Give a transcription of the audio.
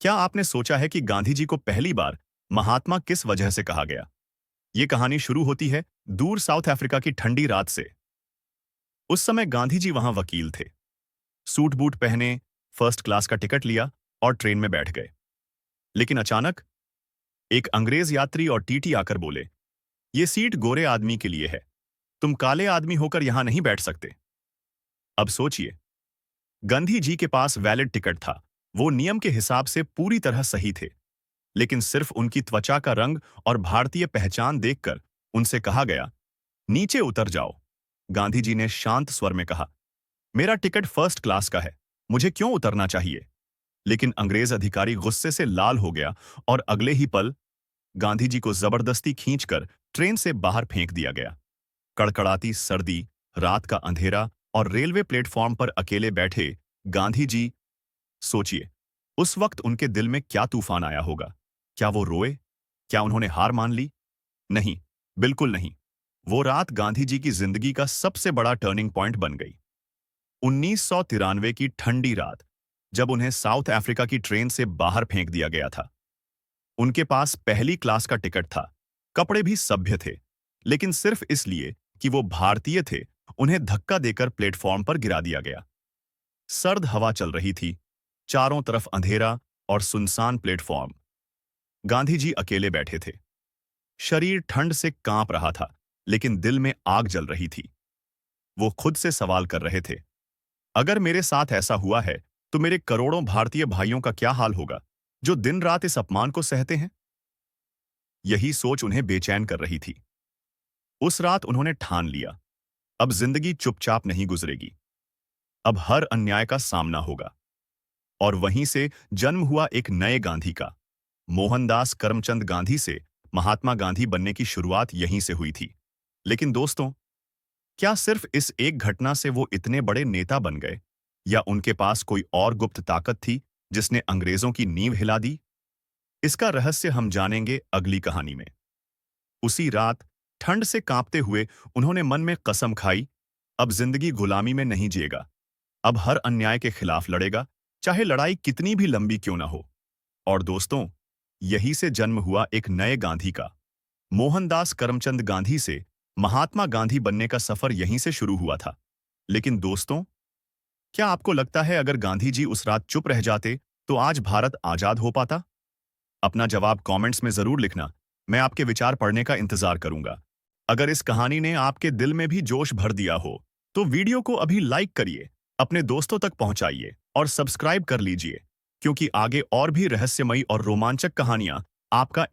क्या आपने सोचा है कि गांधी जी को पहली बार महात्मा किस वजह से कहा गया? ये कहानी शुरू होती है दूर साउथ अफ्रीका की ठंडी रात से। उस समय गांधी जी वहां वकील थे। सूट बूट पहने, फर्स्ट क्लास का टिकट लिया और ट्रेन में बैठ गए। लेकिन अचानक एक अंग्रेज यात्री और टीटी आकर बोले, ये सीट गोरे आदमी के लिए है, तुम काले आदमी होकर यहां नहीं बैठ सकते। अब सोचिए, गांधी जी के पास वैलिड टिकट था, वो नियम के हिसाब से पूरी तरह सही थे, लेकिन सिर्फ उनकी त्वचा का रंग और भारतीय पहचान देखकर उनसे कहा गया, नीचे उतर जाओ। गांधी जी ने शांत स्वर में कहा, मेरा टिकट फर्स्ट क्लास का है, मुझे क्यों उतरना चाहिए? लेकिन अंग्रेज अधिकारी गुस्से से लाल हो गया और अगले ही पल गांधी जी को जबरदस्ती खींचकर ट्रेन से बाहर फेंक दिया गया। कड़कड़ाती सर्दी, रात का अंधेरा और रेलवे प्लेटफॉर्म पर अकेले बैठे गांधी जी। सोचिए, उस वक्त उनके दिल में क्या तूफान आया होगा। क्या वो रोए? क्या उन्होंने हार मान ली? नहीं, बिल्कुल नहीं। वो रात गांधी जी की जिंदगी का सबसे बड़ा टर्निंग पॉइंट बन गई। 1993 की ठंडी रात, जब उन्हें साउथ अफ्रीका की ट्रेन से बाहर फेंक दिया गया था। उनके पास पहली क्लास का टिकट था, कपड़े भी सभ्य थे, लेकिन सिर्फ इसलिए कि वो भारतीय थे, उन्हें धक्का देकर प्लेटफॉर्म पर गिरा दिया गया। सर्द हवा चल रही थी, चारों तरफ अंधेरा और सुनसान प्लेटफॉर्म। गांधी जी अकेले बैठे थे। शरीर ठंड से कांप रहा था, लेकिन दिल में आग जल रही थी। वो खुद से सवाल कर रहे थे, अगर मेरे साथ ऐसा हुआ है, तो मेरे करोड़ों भारतीय भाइयों का क्या हाल होगा, जो दिन रात इस अपमान को सहते हैं? यही सोच उन्हें बेचैन कर रही थी। उस रात उन्होंने ठान लिया, अब जिंदगी चुपचाप नहीं गुजरेगी। अब हर अन्याय का सामना होगा। और वहीं से जन्म हुआ एक नए गांधी का। मोहनदास करमचंद गांधी से महात्मा गांधी बनने की शुरुआत यहीं से हुई थी। लेकिन दोस्तों, क्या सिर्फ इस एक घटना से वो इतने बड़े नेता बन गए, या उनके पास कोई और गुप्त ताकत थी जिसने अंग्रेजों की नींव हिला दी? इसका रहस्य हम जानेंगे अगली कहानी में। उसी रात, ठंड से कांपते हुए उन्होंने मन में कसम खाई, अब जिंदगी गुलामी में नहीं जिएगा। अब हर अन्याय के खिलाफ लड़ेगा, चाहे लड़ाई कितनी भी लंबी क्यों ना हो। और दोस्तों, यही से जन्म हुआ एक नए गांधी का। मोहनदास करमचंद गांधी से महात्मा गांधी बनने का सफर यहीं से शुरू हुआ था। लेकिन दोस्तों, क्या आपको लगता है अगर गांधी जी उस रात चुप रह जाते, तो आज भारत आजाद हो पाता? अपना जवाब कमेंट्स में जरूर लिखना, मैं आपके विचार पढ़ने का इंतजार करूंगा। अगर इस कहानी ने आपके दिल में भी जोश भर दिया हो, तो वीडियो को अभी लाइक करिए, अपने दोस्तों तक पहुंचाइए और सब्सक्राइब कर लीजिए, क्योंकि आगे और भी रहस्यमयी और रोमांचक कहानियां आपका